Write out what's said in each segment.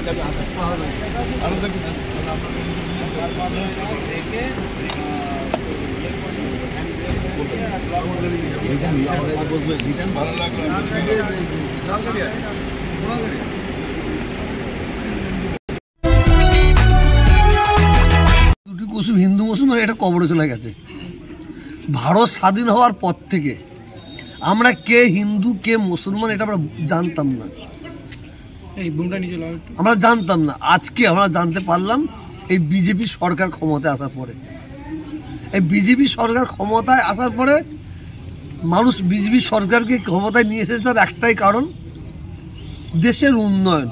দুটি কুসুম হিন্দু মুসলমান এটা কবরে চলে গেছে। ভারত স্বাধীন হওয়ার পর থেকে আমরা কে হিন্দু কে মুসলমান এটা আমরা জানতাম না, আমরা জানতাম না। আজকে আমরা জানতে পারলাম এই বিজেপি সরকার ক্ষমতায় আসার পরে। এই বিজেপি সরকার ক্ষমতায় আসার পরে মানুষ বিজেপি সরকারকে ক্ষমতায় নিয়ে এসেছে তার একটাই কারণ, দেশের উন্নয়ন।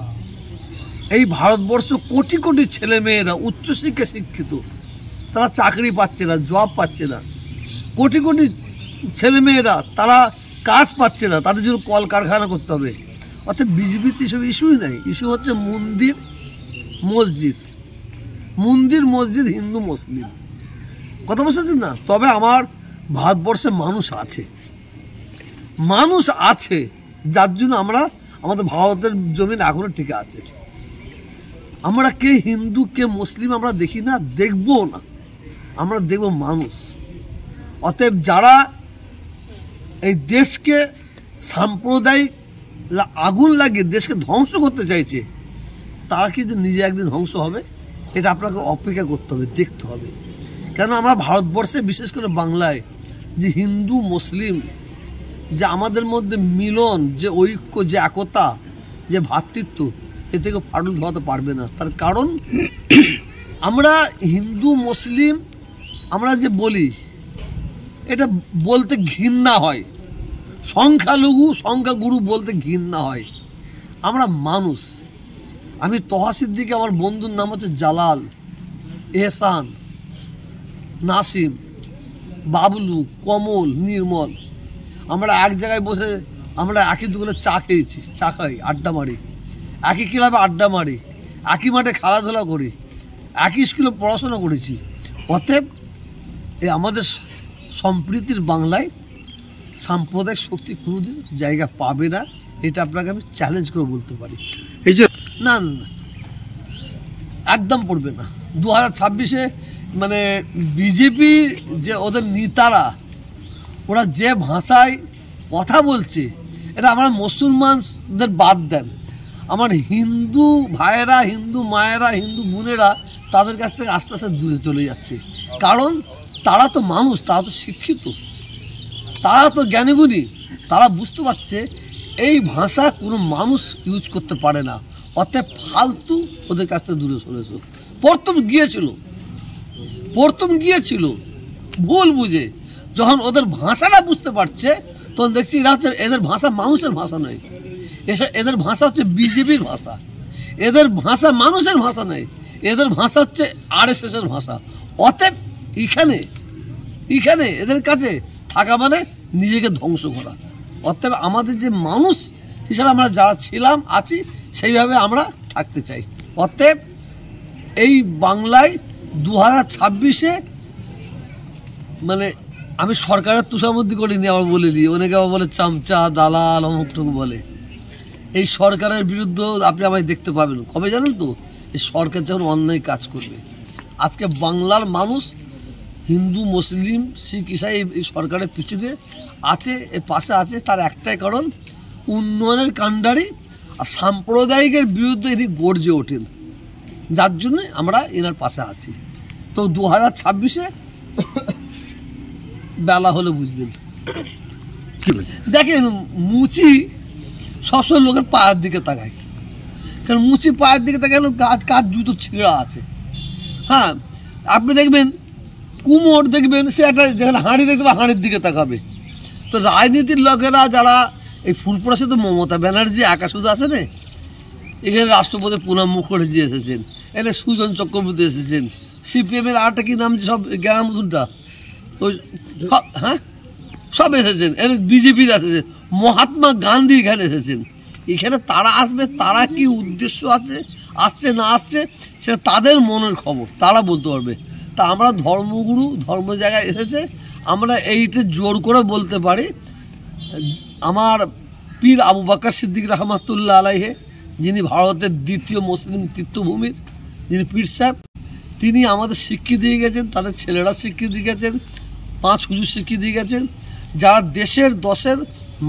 এই ভারতবর্ষ কোটি কোটি ছেলেমেয়েরা উচ্চশিক্ষা শিক্ষিত, তারা চাকরি পাচ্ছে না, জব পাচ্ছে না। কোটি কোটি ছেলেমেয়েরা তারা কাজ পাচ্ছে না, তাদের জন্য কলকারখানা করতে হবে। অর্থাৎ বিজেপির এসব ইস্যুই নাই। ইস্যু হচ্ছে মন্দির মসজিদ, মন্দির মসজিদ, হিন্দু মুসলিম, কথা বুঝতেছেন না? তবে আমার ভারতবর্ষে মানুষ আছে, মানুষ আছে, যার জন্য আমরা আমাদের ভারতের জমিন এখনো ঠিক আছে। আমরা কে হিন্দু কে মুসলিম আমরা দেখি না, দেখবো না, আমরা দেখব মানুষ। অতএব যারা এই দেশকে সাম্প্রদায়িক আগুন লাগিয়ে দেশকে ধ্বংস করতে চাইছে, তারা কিন্তু নিজে একদিন ধ্বংস হবে, এটা আপনাকে অপেক্ষা করতে হবে, দেখতে হবে। কেন আমরা ভারতবর্ষে বিশেষ করে বাংলায় যে হিন্দু মুসলিম যে আমাদের মধ্যে মিলন, যে ঐক্য, যে একতা, যে ভ্রাতৃত্ব, এ থেকে ফাটল ধরাতে পারবে না। তার কারণ আমরা হিন্দু মুসলিম আমরা যে বলি, এটা বলতে ঘৃণা হয়, সংখ্যালঘু সংখ্যাগুরু বলতে ঘৃণা হয়। আমরা মানুষ। আমি তহা সিদ্দিকী, আমার বন্ধুর নাম হচ্ছে জালাল, এহসান, নাসিম, বাবলু, কমল, নির্মল। আমরা এক জায়গায় বসে আমরা একই দোকানে চা খেয়েছি, চা খাই, আড্ডা মারি, একই ক্লাবে আড্ডা মারি, একই মাঠে খেলাধুলা করি, একই স্কুলে পড়াশোনা করেছি। অতএব এই আমাদের সম্প্রীতির বাংলায় সাম্প্রদায়িক শক্তি কোনোদিন জায়গা পাবে না, এটা আপনাকে আমি চ্যালেঞ্জ করে বলতে পারি। এই যে না না, একদম পড়বে না। 2026-এ মানে বিজেপি যে ওদের নেতারা, ওরা যে ভাষায় কথা বলছে, এটা আমরা মুসলমানদের বাদ দেন, আমার হিন্দু ভাইয়েরা, হিন্দু মায়েরা, হিন্দু বোনেরা তাদের কাছ থেকে আস্তে আস্তে দূরে চলে যাচ্ছে। কারণ তারা তো মানুষ, তারা তো শিক্ষিত, তারা তো জ্ঞানীগুণী, তারা বুঝতে পারছে এই ভাষা কোনো মানুষ ইউজ করতে পারে না। অতএব ফালতু ওদের কাছ থেকে দূরে সরেছো। প্রথম গিয়েছিল ভুল বুঝে, যখন ওদের ভাষাটা বুঝতে পারছে তখন দেখছি এরা হচ্ছে, এদের ভাষা মানুষের ভাষা নয়, এদের ভাষা হচ্ছে বিজেপির ভাষা, এদের ভাষা মানুষের ভাষা নয়, এদের ভাষা হচ্ছে RSS-এর ভাষা। অতএব এখানে এদের কাছে থাকা মানে নিজেকে ধ্বংস করা। অতএব আমাদের যে মানুষ হিসাবে আমরা যারা ছিলাম আছি, সেইভাবে আমরা থাকতে চাই। অতএব এই বাংলায় 2026-এ মানে আমি সরকারের তুষামুদ্দি করিনি, আবার বলে দিই, অনেকে আবার বলে চামচা, দালাল, অমুকটুকু বলে। এই সরকারের বিরুদ্ধে আপনি আমায় দেখতে পাবেন কবে জানেন তো? এই সরকার যখন অন্যায় কাজ করবে। আজকে বাংলার মানুষ হিন্দু মুসলিম শিখ ইসাই এই সরকারের পিছনে আছে, এর পাশে আছে, তার একটাই কারণ উন্নয়নের কাণ্ডারি আর সাম্প্রদায়িকের বিরুদ্ধে ইনি গর্জে ওঠেন, যার জন্য আমরা এনার পাশে আছি। তো 2026-এ বেলা হলে বুঝবেন। দেখেন মুচি সবসময় লোকের পায়ের দিকে তাকায়, কারণ মুচি পায়ের দিকে তাকায় কাজ জুতো ছিঁড়া আছে। হ্যাঁ, আপনি দেখবেন কুমোর দেখবেন, সে একটা যেখানে হাঁড়ি দেখবে হাঁড়ির দিকে তাকাবে। তো রাজনীতির লোকেরা যারা এই ফুলপুরা তো মমতা ব্যানার্জি একা শুধু আসে না, এখানে রাষ্ট্রপতি প্রণব মুখার্জি এসেছেন, এখানে সুজন চক্রবর্তী এসেছেন, CPM-এর আরেকটা কি নাম সব গ্রামটা, ওই হ্যাঁ সব এসেছেন, এখানে বিজেপির এসেছেন, মহাত্মা গান্ধী এখানে এসেছেন। এখানে তারা আসবে, তারা কি উদ্দেশ্য আসছে না আসছে সেটা তাদের মনের খবর, তারা বলতে পারবে। তা আমরা ধর্মগুরু ধর্ম জায়গায় এসেছে, আমরা এইটা জোর করে বলতে পারি। আমার পীর আবু বকর সিদ্দিক রহমাতুল্লাহ আলাইহে যিনি ভারতের দ্বিতীয় মুসলিম তীর্থভূমির যিনি পীর সাহেব, তিনি আমাদের স্বীকৃতি দিয়ে গেছেন, তাদের ছেলেরা স্বীকৃতি দিয়ে গেছেন, 5 হুজুর স্বীকৃতি দিয়ে গেছেন, যারা দেশের দশের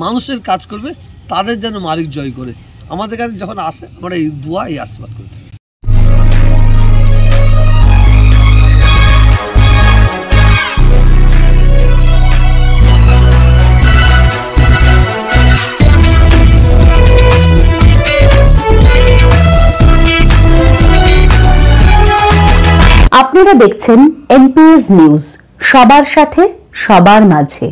মানুষের কাজ করবে তাদের যেন মালিক জয় করে। আমাদের কাছে যখন আসে আমরা এই দোয়া, এই আশীর্বাদ করে থাকি। আপনারা দেখছেন এনপিএস নিউজ, সবার সাথে সবার মাঝে।